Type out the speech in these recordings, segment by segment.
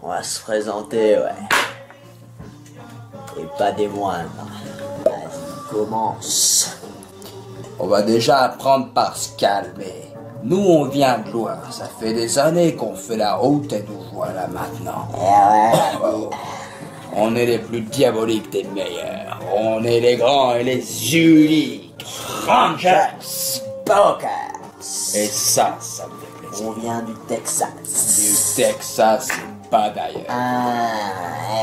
On va se présenter, ouais. Et pas des moindres. Vas-y, commence. On va déjà apprendre par se calmer. Nous, on vient de loin. Ça fait des années qu'on fait la route et nous voilà maintenant. Ouais. On est les plus diaboliques des meilleurs. On est les grands et les uniques. Rangers. Pokers. Et ça me fait plaisir. On vient du Texas. Du Texas, c'est pas d'ailleurs.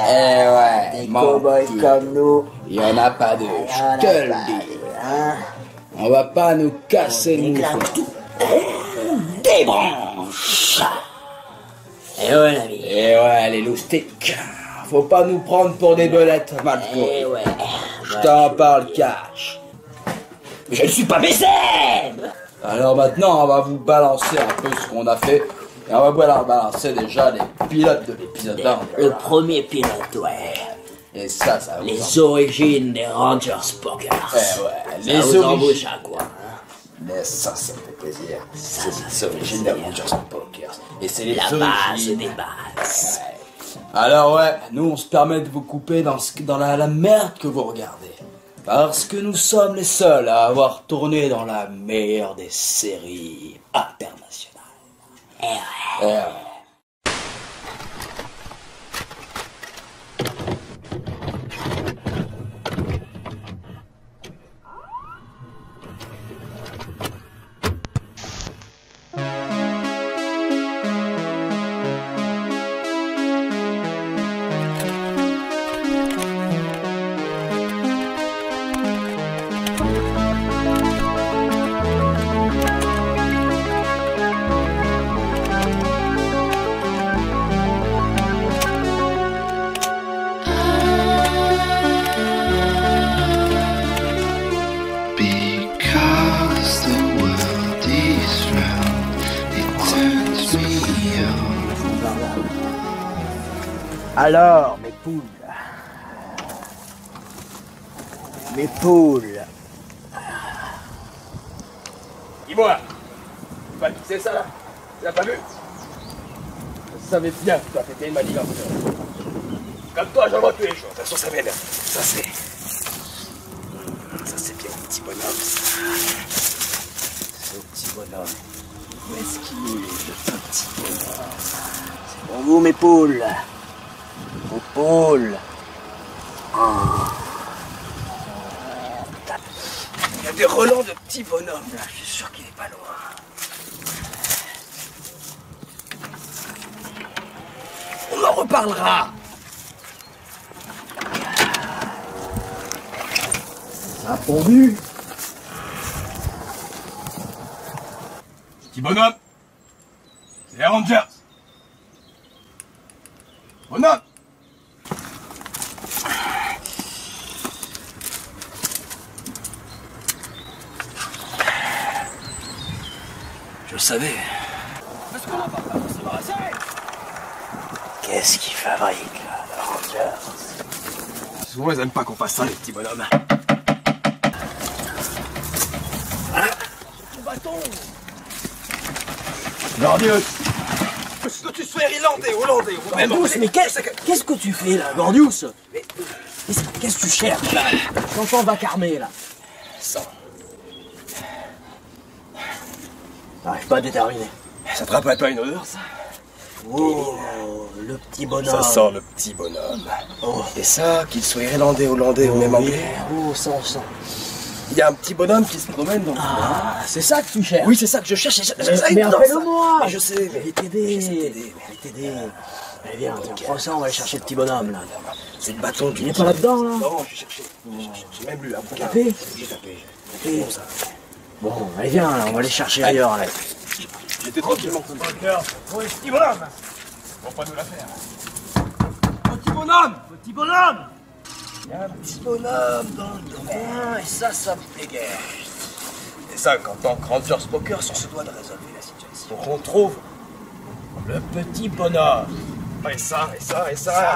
Eh ouais, des mon cow-boys petit. comme nous. Il y en a pas deux, je te le dis. Hein? On va pas nous casser le Déclare moufle. tout. Débranche. Et ouais, l'ami. Et ouais, les loustiques. Faut pas nous prendre pour des belettes mal Eh pourries. ouais. Je t'en parle cash. Mais je ne suis pas BCM. Alors maintenant, on va vous balancer un peu ce qu'on a fait. Et on va vous balancer déjà les pilotes de l'épisode 1. Le premier pilote, ouais. Et ça va vous Les origines des Rangers Pokers. Eh ouais, Ça les vous origines. embauche à quoi, hein? Mais ça me fait plaisir. Ça C'est les origines des Rangers Pokers. Et c'est les La base origines. des bases. Alors ouais, nous on se permet de vous couper dans la merde que vous regardez. Parce que nous sommes les seuls à avoir tourné dans la meilleure des séries internationales. Eh ouais. Eh ouais. Because the world is round, it turns me on. Alors, mes poules. Mes poules. Dis-moi, tu vas c'est ça là? Tu l'as pas vu? Je savais bien que toi t'étais une manigance. Comme toi, j'en vois tous les jours. De toute façon, ça m'énerve. Ça c'est bien le petit bonhomme. Ce petit bonhomme. Où est-ce qu'il est, le petit bonhomme? C'est pour vous, mes poules. Vos poules. Il y a des relents de petits bonhommes là. Je suis sûr qu'il est pas loin. On en reparlera. Ça a pondu. Petit bonhomme, c'est les Rangers. Bonhomme. Je le savais. Est-ce qu'on va pas s'embrasser? Qu'est-ce qu'ils fabriquent, là, les Rangers? Souvent, ils aiment pas qu'on fasse ça, les petits bonhommes. Ton bâton. Gordius. Que tu sois irlandais, hollandais ou même Gordius, mais qu'est-ce que tu fais, là, Gordius? Qu'est-ce que tu cherches, là? J'entends vacarmer, là. Ça. J'arrive pas à déterminer. Ça te rappelle pas une odeur, ça? Oh, le petit bonhomme. Ça sent le petit bonhomme. Oh. Et ça, qu'il soit irlandais, hollandais ou même anglais, Oh, ça sent. il y a un petit bonhomme qui se promène dans le Ah, c'est ça que tu cherches? Oui, c'est ça que je cherche. Mais appelle-le-moi. Mais je sais, mais Je vais t'aider. j'essaie de t'aider. Je vais t'aider. Allez, viens, prends ça, on va aller chercher le petit bonhomme, là. C'est le bâton du... Il est pas là-dedans, là? Non, j'ai cherché. J'ai même lu un bouquin. tapé? J'ai tapé. Tapé. Bon, allez, viens, là, on va aller chercher ailleurs, là. J'étais tranquillement sur le cœur. Oh, le petit bonhomme. Ils vont pas nous la faire. Petit bonhomme. Petit bonhomme! Il y a un petit bonhomme dans le domaine. Et ça me plaît guère. Et ça, qu'en tant que Rangers Pokers, on se doit de résolver la situation. Donc on trouve le petit bonhomme. Et ça,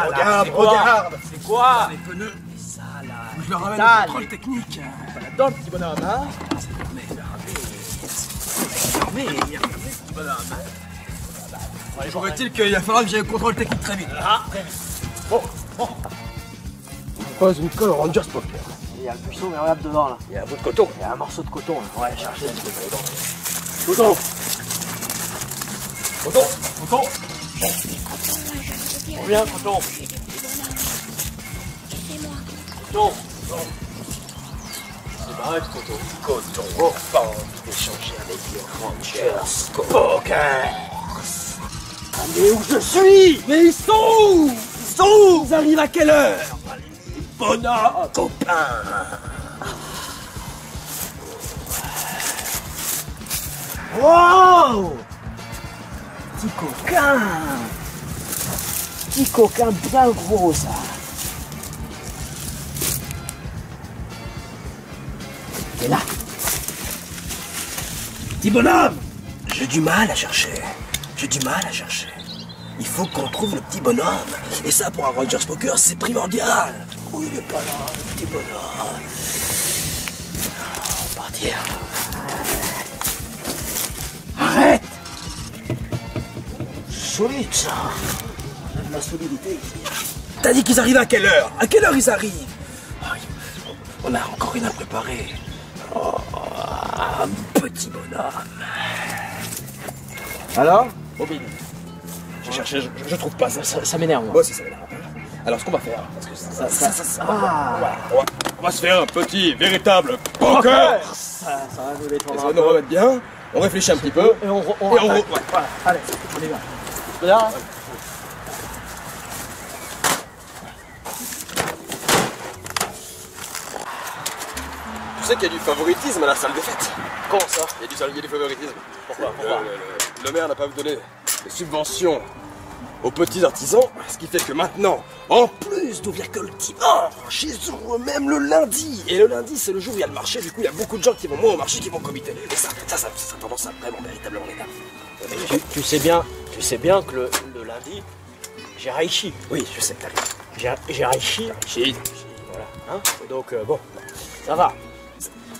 regarde, regarde. C'est quoi? Les pneus. Et ça, là. Je le ramène Dalle. au contrôle technique. Pas là-dedans, le petit bonhomme, hein? Mais il y a un petit bonhomme. Toujours est-il qu'il va falloir que j'aille au contrôle technique très vite. Ah, très vite. Bon. Pas une colle Rangers Poker. Il y a le buisson, mais regarde devant là. Il y a un bout de coton. Il y a un morceau de coton là. Ouais, chercher un truc dedans. Coton. Coton. Coton. Reviens, coton. Coton. C'est pareil, coton. Coton. Oh, pas d'échanger avec les Rangers Poker. Mais où je suis? Mais ils sont où? Ils sont où? Ils arrivent à quelle heure? Bonhomme, copain. Wow! Petit coquin! Petit coquin bien gros ça! T'es là! Petit bonhomme, j'ai du mal à chercher. J'ai du mal à chercher. Il faut qu'on trouve le petit bonhomme. Et ça, pour un Rangers Poker, c'est primordial. Oh, il est pas là, le petit bonhomme. On va partir. Arrête! Solide, ça. On a de la solidité ici. T'as dit qu'ils arrivent à quelle heure? À quelle heure ils arrivent? On a encore rien à préparer. Oh, un petit bonhomme. Alors? Robin, j'ai cherché, je trouve pas ça. Ça m'énerve moi. Moi aussi ça m'énerve. Alors ce qu'on va faire, parce que on va se faire un petit, véritable poker. Ça va nous détendre Ça un va nous peu. remettre bien, on réfléchit un petit peu. Et on attaque. ouais, voilà, allez, on y va. Regarde. Tu sais qu'il y a du favoritisme à la salle des fêtes. Comment ça? Il y a du favoritisme. Pourquoi? Le maire n'a pas donné des subventions aux petits artisans, ce qui fait que maintenant, en plus d'ouvrir que le dimanche, ils ouvrent même le lundi. Et le lundi, c'est le jour où il y a le marché, du coup, il y a beaucoup de gens qui vont moins au marché, qui vont au comité. Et ça a tendance à vraiment, véritablement l'énerver. Tu sais bien que le lundi, j'ai Raichi. Oui, je sais que t'arrives. J'ai Raichi. Chier. Voilà. Hein? Donc bon, ça va.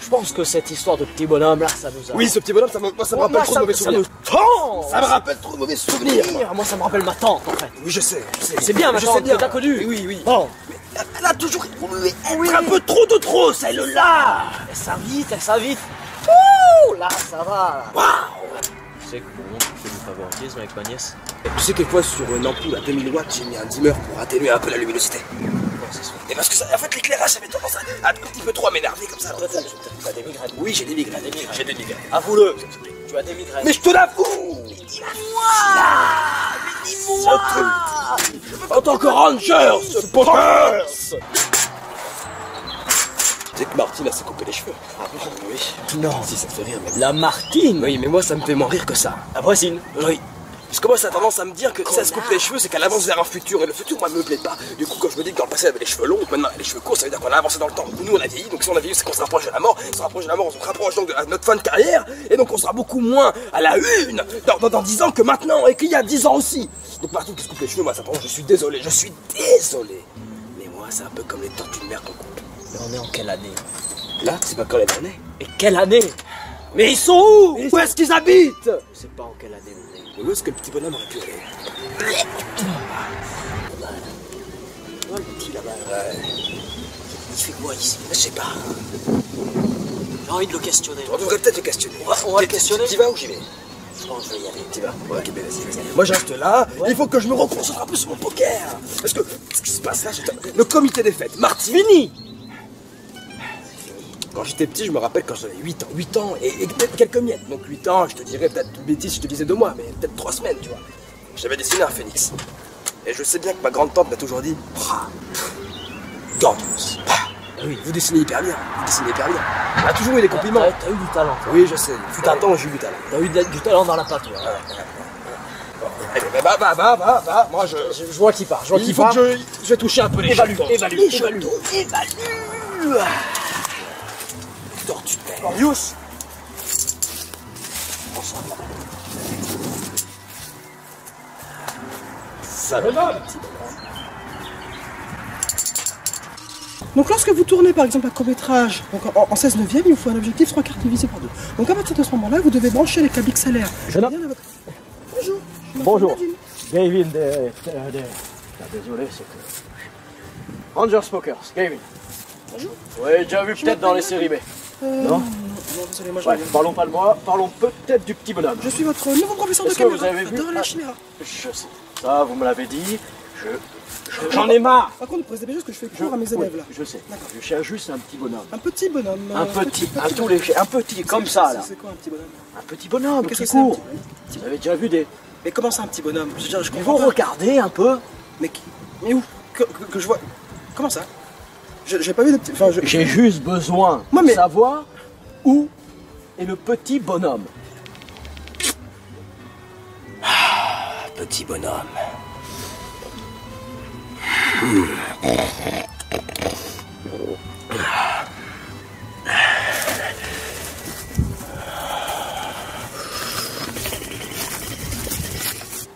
Je pense que cette histoire de petit bonhomme là, ça nous a... Oui, ce petit bonhomme, ça me rappelle trop de mauvais souvenirs. Ça me rappelle trop de mauvais souvenirs. Moi, ça me rappelle ma tante en fait. Oui, je sais. C'est bien ma Je tante sais bien. que t'as connue. Oui. Bon. Mais elle a toujours évolué. Un peu trop de trop, celle-là. Elle s'invite. Ouh, là, ça va. Là. Waouh. Tu sais que bon, je fais du favoritisme avec ma nièce. Tu sais quelquefois sur une ampoule à 2000 watts, j'ai mis un dimmer pour atténuer un peu la luminosité. Comment ça se fait? Et parce que ça, en fait, l'éclairage, ça avait tendance à un petit peu trop m'énerver comme ça. Toi, t'as des migraines. Oui, j'ai des migraines. J'ai des migraines. Avoue-le. Tu as des migraines. Mais je te l'avoue. Dis-moi. En tant que ranger, ce poker. Tu sais que Martine, elle s'est coupé les cheveux. Ah bon? Oui. Non. Si, ça te fait rire, mais... La Martine. Oui, mais moi, ça me fait moins rire que ça. La voisine. Oui. Parce que moi, ça a tendance à me dire que si elle se coupe les cheveux, c'est qu'elle avance vers un futur. Et le futur, moi, me plaît pas. Du coup, quand je me dis que dans le passé, elle avait les cheveux longs, maintenant elle a les cheveux courts, ça veut dire qu'on a avancé dans le temps. Nous, on a vieilli. Donc, si on a vieilli, c'est qu'on se rapproche de la mort. Si on se rapproche de la mort, on se rapproche donc de notre fin de carrière. Et donc, on sera beaucoup moins à la une dans 10 ans que maintenant. Et qu'il y a 10 ans aussi. Donc, Martine qui se coupe les cheveux, moi, ça prend. Je suis désolé. Mais moi, c'est un peu comme les tortues de mer qu'on coupe. Mais on est en quelle année? Là, c'est pas quand elle est née. Et quelle année? Mais ils sont où? Où est-ce qu'ils habitent? Je sais pas en quelle année on est. Mais où est-ce que le petit bonhomme aurait pu aller? Oh, le petit là-bas. Ouais. Il fait quoi ici? Je sais pas. J'ai envie de le questionner. On devrait peut-être le questionner. On va le questionner. Tu vas ou j'y vais? Je pense que je vais y aller. Tu vas? Ouais, ok, ben vas-y. Moi je reste là, il faut que je me reconcentre un peu sur mon poker. Parce que ce qui se passe là, le comité des fêtes, Martine. Fini. Quand j'étais petit, je me rappelle quand j'avais 8 ans et peut-être quelques miettes. Donc 8 ans, je te dirais peut-être une bêtise, je te disais 2 mois, mais peut-être 3 semaines, tu vois. J'avais dessiné un phénix. Et je sais bien que ma grande-tante m'a toujours dit Gordius. Oui, vous dessinez hyper bien, Elle a toujours eu des compliments. T'as eu du talent. Oui, je sais. Fut un temps où j'ai eu du talent. T'as eu du talent dans la pâte. Allez, va. Moi, Je vois qui part. il faut que je vais toucher un peu les Évalue. Évalue. Tortue de mer. Marius. Ça va. Donc lorsque vous tournez par exemple un court-métrage en 16 neuvième, il vous faut un objectif 3 quarts divisé par 2. Donc à partir de ce moment-là, vous devez brancher les câbles XLR. Bonjour, je Bonjour. Nadine. Gavin désolé, c'est que... Rangers Pokers, Gavin. Bonjour. Ouais, déjà vu peut-être dans les séries B. Non, Non, désolé, moi je ouais, reviens. parlons pas de moi, parlons peut-être du petit bonhomme. Je suis votre nouveau professeur de Est-ce que vous caméra. avez vu Dans la chiméra. Je sais, ça vous me l'avez dit, j'en ai marre. Par contre, vous précisez bien juste que je fais cours à mes Oui, élèves là. je sais, D'accord. je cherche juste un petit bonhomme. Un petit bonhomme. Un petit, un tout léger, un petit, comme ça là. C'est quoi un petit bonhomme? Un petit bonhomme Qu'est-ce qui que c'est un court. petit Vous avez déjà vu des... Mais comment ça un petit bonhomme? Je veux dire, je Ils comprends vont pas. regarder un peu. Mais où? Que je vois. Comment ça? J'ai pas vu de petit. Enfin, J'ai juste besoin Moi, de mais- savoir où est le petit bonhomme. Petit bonhomme.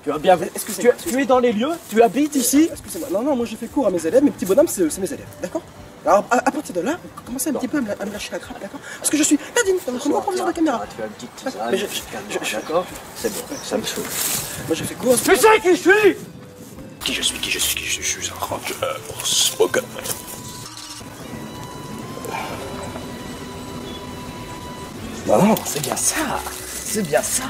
Tu as bien vu. Excusez-moi, Tu es dans les lieux? Tu habites ici? Excusez-moi, non, moi je fais cours à mes élèves, mes petits bonhommes c'est mes élèves, d'accord? Alors à partir de là, vous commencez un petit peu à me lâcher la grappe, d'accord? Parce que je suis Nadine, votre nouveau professeur de caméra. Tu fais une petite Mais tisane. je- D'accord? C'est bon, ça me saoule. Moi je fais cours à Tu sais qui je suis? Qui je suis, je suis un ranger smoker. Non, c'est bien ça. C'est bien ça.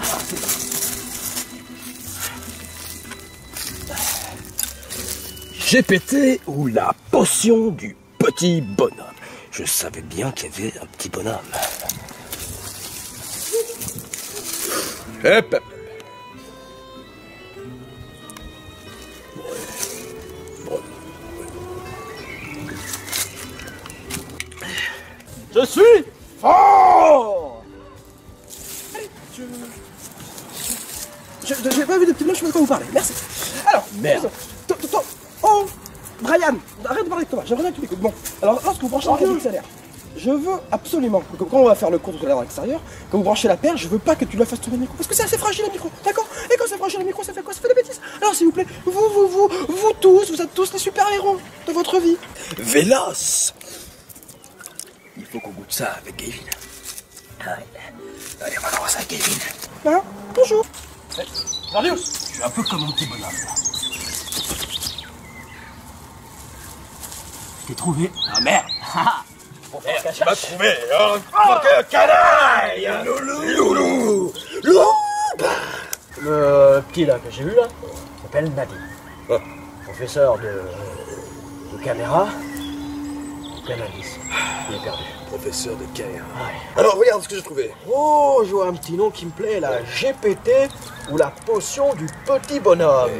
GPT ou la potion du petit bonhomme. Je savais bien qu'il y avait un petit bonhomme. Hop, hop. Je suis fort. J'ai pas vu de petit bonhomme, je sais pas de quoi vous parlez, merci. Alors, Merde. Oh, Brian, arrête de parler de Thomas, j'aimerais bien que tu m'écoutes. Bon, alors lorsque vous branchez la perche XLR, je veux absolument que quand on va faire le cours tout à l'heure à l'extérieur, quand vous branchez la perche, je veux pas que tu la fasses tourner le micro, parce que c'est assez fragile le micro, d'accord? Et quand c'est fragile le micro, ça fait quoi? Ça fait des bêtises. Alors s'il vous plaît, vous tous, vous êtes tous les super-héros de votre vie. Véloce. Il faut qu'on goûte ça avec Gavin. Allez, on va voir ça avec Gavin. Hein? Bonjour. Marius. Je suis un peu comme mon petit bonhomme. T'es trouvé. Ah merde. Tu m'as trouvé, hein? Canaille. Loulou. Loulou. Le petit là que j'ai vu là, s'appelle Nadine. Ah. Professeur de caméra. Cannabis. Il est perdu. Professeur de caméra. Ouais. Alors, regarde ce que j'ai trouvé. Oh, je vois un petit nom qui me plaît, la GPT ou la potion du petit bonhomme.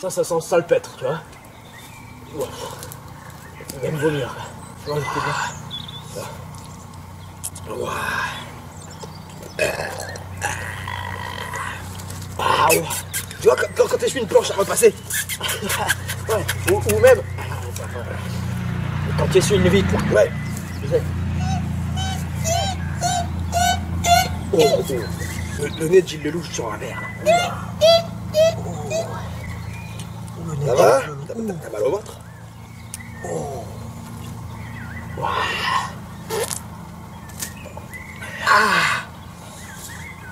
Ça sent salpêtre, tu vois. Ouah. Il va me vomir. Tu vois, le petit bonhomme. Ah, ouais. Tu vois, quand tu essuies une planche à repasser. Ouais. Ou même, quand tu es sur une vitre, là. Ouais. Tu sais. Oh, le nez de Gilles Lelouch sur un verre. Ça va? T'as mal au ventre?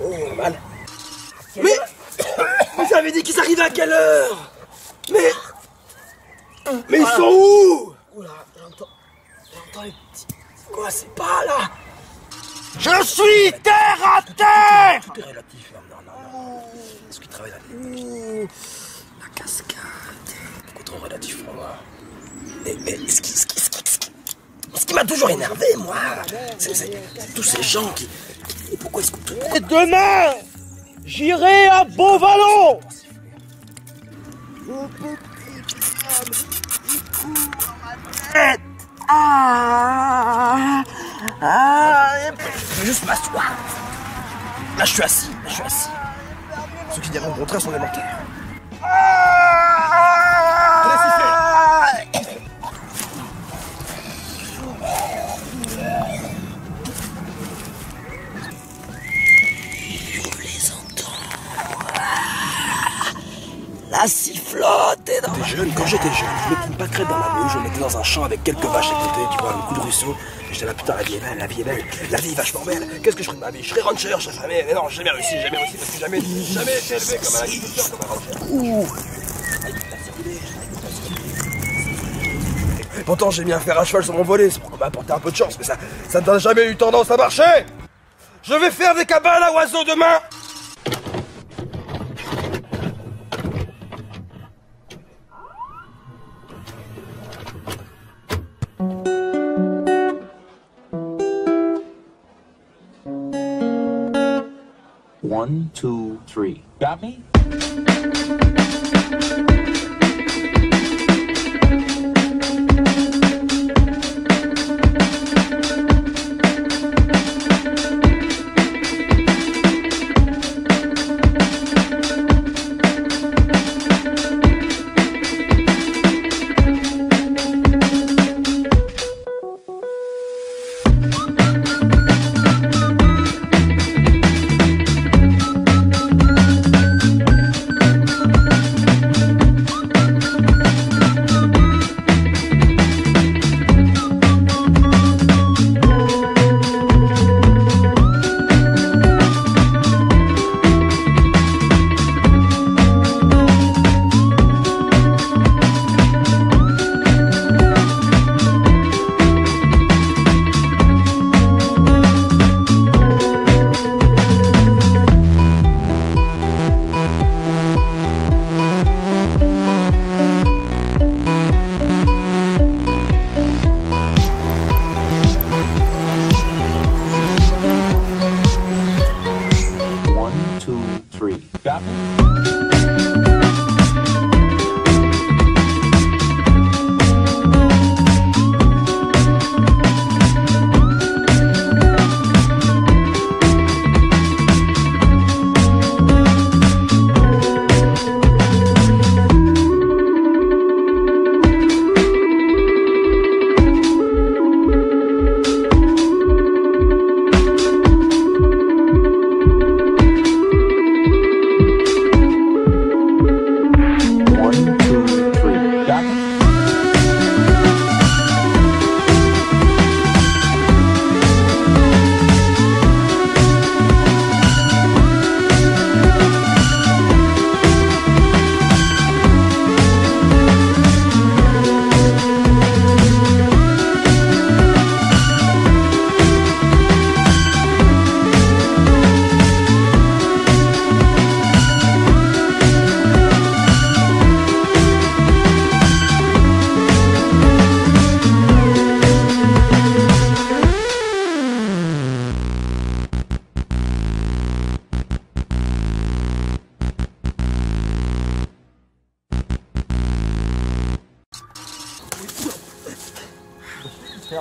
Oh, mal. Mais vous avez dit qu'ils arrivaient à quelle heure? Mais ils sont où? Oula, j'entends les petits... Quoi, c'est pas là? Je suis terre à terre. Tout est relatif. Non. Est-ce qu'il travaille la cascade? Beaucoup trop relatif pour moi. Mais ce qui m'a toujours énervé, moi, c'est tous ces gens qui... Et pourquoi est-ce que... Et demain, j'irai à Beauvallon. Je veux juste m'asseoir. Là, je suis assis. Ceux qui diront le contraire sont des menteurs. Allez, sifflez. Je les entends. La sifflote est dans... Jeune, quand j'étais jeune, je mettais une pâquerette dans ma bouche, je me mettais dans un champ avec quelques vaches à côté, tu vois, un coup de ruisseau. J'étais là, putain, la vie est belle, la vie est belle, la vie est vachement belle. Qu'est-ce que je ferais de ma vie? Je serais rancher, je serais mais non, j'ai jamais réussi, parce que jamais été élevé comme un agriculteur, comme un rancher. Ouh. Pourtant, j'ai mis un fer à cheval sur mon volet, c'est pour m'apporter un peu de chance, mais ça n'a jamais eu tendance à marcher. Je vais faire des cabanes à oiseaux demain. One, two, three. Got me? Got me?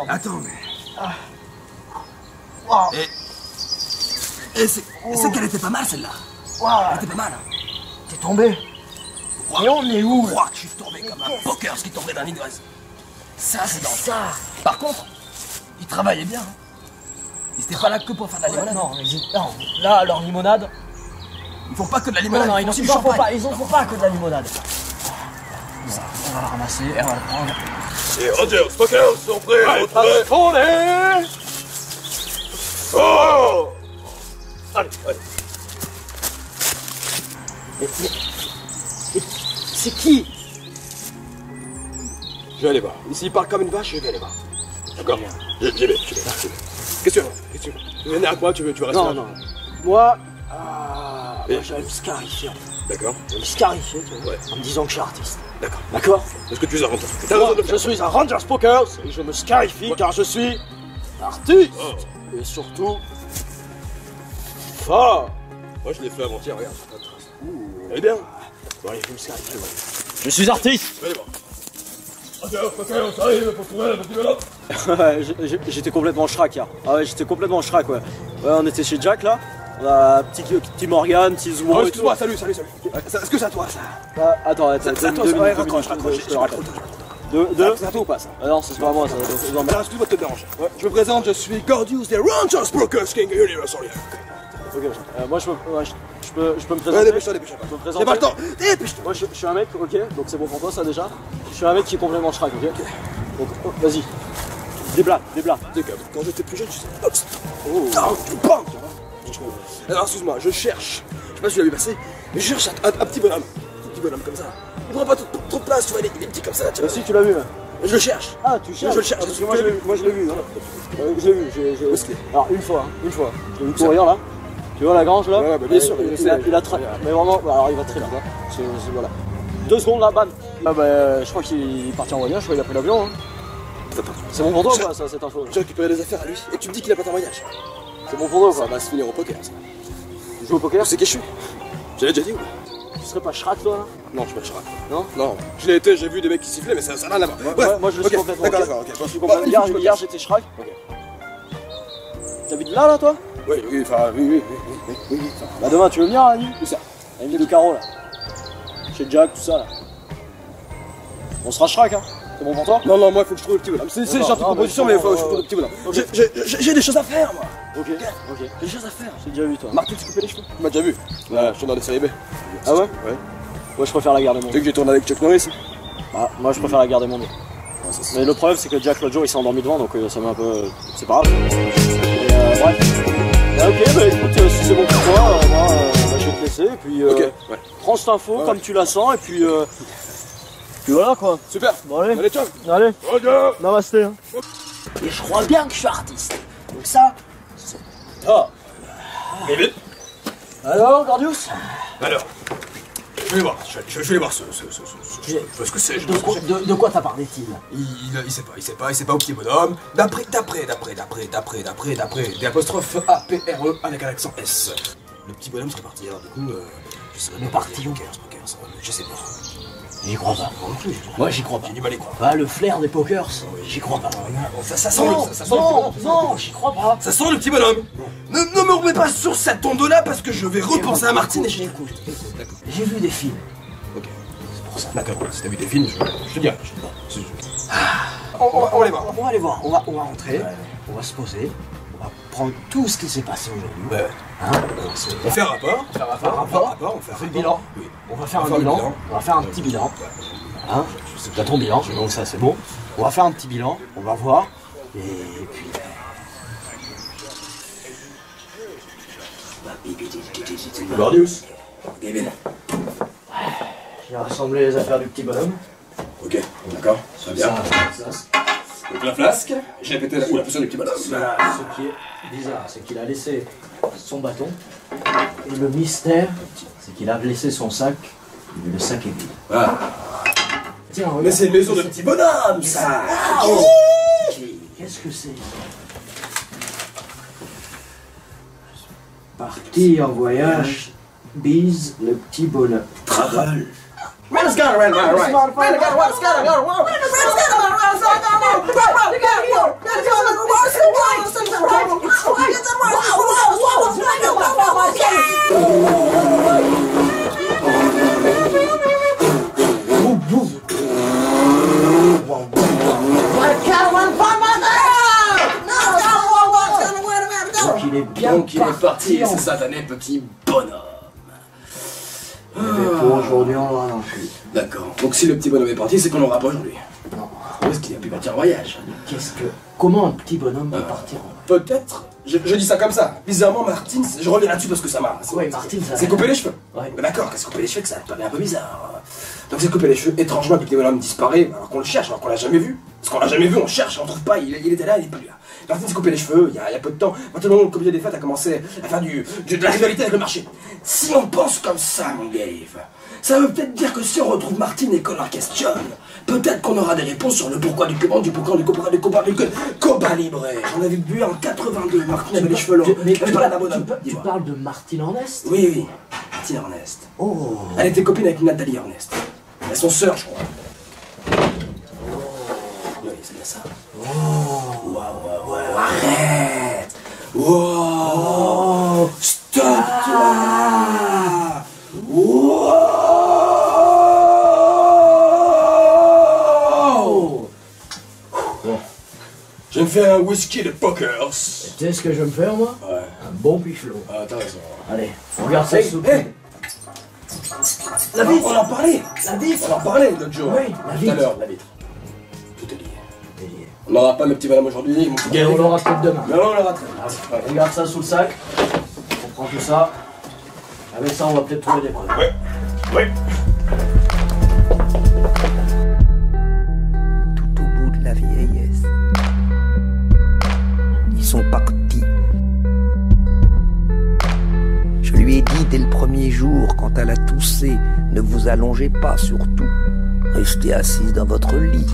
Attends, mais... Et c'est qu'elle était pas mal, celle-là. Elle était pas mal. T'es tombé. Et on est où? Je crois que je suis tombé comme un poker qui tomberait d'un ivresse. Ça, c'est dangereux. Ça. Par contre, ils travaillaient bien. Ils étaient pas là que pour faire de la limonade. Non, là, leur limonade... Ils font pas que de la limonade. Non, ils font ils en font pas que de la limonade. On va la ramasser et on va la prendre. Et Roger, Smokers sont prêts à retrouver. Oh! Allez. Mais c'est qui? Je vais aller voir. S'il parle comme une vache, je vais aller voir. D'accord. J'y vais. Qu'est-ce que tu veux? Tu veux venir avec moi? Tu veux rester là? Non. Moi, j'allais me scarifier. D'accord. Je vais me scarifier, tu vois, Ouais. en me disant que je suis artiste. D'accord. Est-ce que tu es un Ranger Spookers? Moi, je suis un Ranger Spookers et je me scarifie car je suis artiste. Et surtout, fort. Moi, je l'ai fait avant-hier, regarde. Elle est bien. Bon, allez, je vais me scarifier. Je suis artiste. Allez voir. Roger, Smokers, arrive pour trouver la petite vélo. J'étais complètement schrack hier. Ah ouais, j'étais complètement schrack, ouais. Ouais, on était chez Jack là. On a petit Morgan, petit Zouan. Oh, excuse-moi, salut. Est-ce que c'est à toi, ça? Attends, C'est à toi, ça. Ouais, raccroche. Je te raconte. C'est à toi ou pas, ça? Ah non, c'est pas moi, ça. Alors, excuse-moi de te déranger. Ouais, je me présente, je suis Gordius des Ranger Spookers King Universal. Ok, moi je je peux me présenter. Ouais, dépêche-toi. Je peux me J'ai présenter. pas le temps. Dépêche-toi. Moi je suis un mec, ok, donc c'est bon pour toi ça déjà. Je suis un mec qui est complètement Shrek, ok. Donc vas-y. Déblat. Quand j'étais plus jeune, je faisais boxe. Oh. Ah, bam, tu vois. Alors, excuse-moi, je cherche. Je sais pas si tu l'as vu passer, mais je cherche un petit bonhomme. Un petit bonhomme comme ça. Il prend pas trop de place, tu vois, il est petit comme ça. Tu vois. Si tu l'as vu là. Je le cherche. Ah tu cherches. Je le cherche. Parce que moi je l'ai vu. Je l'ai vu. Où est-ce qu'il est? Alors une fois. Je l'ai vu courir là. Tu vois la grange là? Ouais, bah, bien sûr, Il a très. Mais vraiment, alors il va très vite. Hein. Voilà. 2 secondes là, bam. Ah bah je crois qu'il est parti en voyage, je crois qu'il a pris l'avion. Hein. C'est bon pour toi ou pas ça, cette info? J'ai récupéré des affaires à lui et tu me dis qu'il a pas de voyage. C'est bon pour toi ou Ça pas? va se finir au poker, ça. Tu joues au poker? Tu sais qui je suis? Je l'ai déjà dit ou pas? Tu serais pas Shrek toi là? Non, je suis pas Shrek. Non? Non, je l'ai été, j'ai vu des mecs qui sifflaient, mais ça n'a rien à voir. Ouais, moi je le suis ok, complètement. D'accord, ok. Je suis complètement. Hier j'étais Shrek. Ok. T'habites là toi? Oui, enfin, oui. Bah demain tu veux venir à la nuit? Où ça? À la nuit de Caro là. Chez Jack, tout ça là. On sera Shrek hein? C'est bon pour toi? Non, moi il faut que je trouve le petit bonhomme. C'est une gentille proposition, mais il faut que je trouve le petit bonhomme. Ok. J'ai des choses à faire, moi. Ok. J'ai des choses à faire. J'ai déjà vu toi. Martin, tu coupais les cheveux? Tu m'as déjà vu? Ouais, je suis dans des séries B. Ah ouais? Ouais. Moi je préfère la guerre des Tu mondes. sais que j'ai tourné avec Chuck Norris? Ah, moi je préfère la guerre des mondes. Mais le problème c'est que Jack l'autre jour il s'est endormi devant donc ça met un peu. C'est pas grave. Et bref. Ok, bah écoute, si c'est bon pour toi, moi je vais te laisser et puis Ok, ouais. prends cette info comme tu la sens et puis voilà quoi. Super. Bon allez, Allez, ciao. allez, Ok. namasté. Hein. Et je crois bien que je suis artiste. Donc ça, Ah. Et vite. Alors, Gordius? Alors, je vais voir. Je vais voir ce. Je vois ce que c'est. de quoi t'as parlé-t-il? Il sait pas au petit bonhomme. D'après, des apostrophes A-P-R-E avec un accent S. Le petit bonhomme serait parti, alors du coup, je serais Mais parti où? Je sais pas. J'y crois pas. Moi j'y crois pas. J'ai du mal à y croire. Bah le flair des pokers, j'y crois pas. Ça sent le petit bonhomme. Non, j'y crois pas. Ça sent le petit bonhomme. Ne me remets pas sur cette onde-là parce que je vais repenser à Martine et Écoute, j'ai vu des films. Ok. C'est pour ça. D'accord, si t'as vu des films, je te dirai. On va aller voir. On va aller voir, on va rentrer, on va se poser, on va prendre tout ce qui s'est passé aujourd'hui. Ouais. Hein, On fait un rapport. on fait un On fait le bilan. Oui. On va faire On un va faire le bilan. bilan. On va faire un petit bilan. Hein, t'as ton bilan, donc ça c'est bon. On va faire un petit bilan, on va voir. Et puis. Gordius. J'ai rassemblé les affaires du petit bonhomme. Ok, d'accord, ça va bien. Ça, Donc la flasque, j'ai pété la potion du petit bonhomme. Voilà, ce qui est bizarre, c'est qu'il a laissé son bâton. Et le mystère, c'est qu'il a laissé son sac. Et le sac est vide. Ah. Tiens, Mais c'est une maison de petit bonhomme, ça. Qu'est-ce que c'est? Parti en voyage, bise le petit bonhomme. Travel. Donc il est parti, ce satané petit bonhomme. Pour aujourd'hui, on l'aura dans le cul. D'accord. Donc si le petit bonhomme est parti, c'est qu'on l'aura pas aujourd'hui. Non. Où est-ce qu'il a pu partir en voyage? Comment un petit bonhomme peut partir en Peut-être. Je dis ça comme ça. Bizarrement, Martine, je reviens là-dessus parce que ça m'a. Ouais, Martine, ça. C'est couper les cheveux. Ouais. Mais d'accord, qu'est-ce que couper les cheveux que ça te paraît un peu bizarre. Donc c'est couper les cheveux. Étrangement, le petit bonhomme disparaît alors qu'on le cherche, alors qu'on l'a jamais vu. Parce qu'on l'a jamais vu, on cherche, on trouve pas. Il était là, il est plus là. Martine s'est coupé les cheveux il y a peu de temps. À partir du moment où le comité des fêtes a commencé à faire de la rivalité avec le marché. Si on pense comme ça, mon Gave, ça veut peut-être dire que si on retrouve Martine et qu'on la questionne, peut-être qu'on aura des réponses sur le pourquoi du comment, du pourquoi, du pourquoi, du Copa Libre. J'en avais bu en 82, Martine avait les cheveux longs. Mais Elle parlait d'un bonhomme. tu parles de Martine Ernest? Oui, Martine Ernest. Oh. Elle était copine avec Nathalie Ernest. Elle est son sœur, je crois. Oui, c'est bien ça. Arrête. Wow. Stop-toi. Wow. Je vais me faire un whisky de pokers. Tu sais ce que je vais me faire, moi? Ouais. Un bon piflot. Ah, t'as raison. Allez, on regarde ça sous le Hey, La vitre. on en parlait. La vitre. On en parlait l'autre jour. Oui, la Tout à vitre. l'heure, la vitre. Tout est lié. Délié. On n'aura pas le petit madame aujourd'hui, mon petit Ok, on l'aura peut-être demain. Non, on l'aura très bien. On regarde ça sous le sac. On prend tout ça. Avec ça, on va peut-être trouver des preuves. Ouais. Ouais. Tout au bout de la vieillesse. Ils sont partis. Je lui ai dit dès le premier jour, quand elle a toussé, ne vous allongez pas surtout. Restez assise dans votre lit.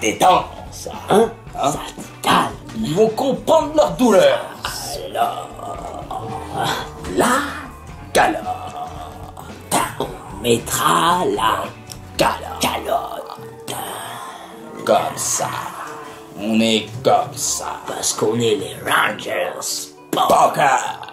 Détends, ça, hein, ça te calme. Ils vont comprendre leur douleur. La calotte. On mettra la calotte. Comme ça. On est comme ça. Parce qu'on est les Rangers. Poker.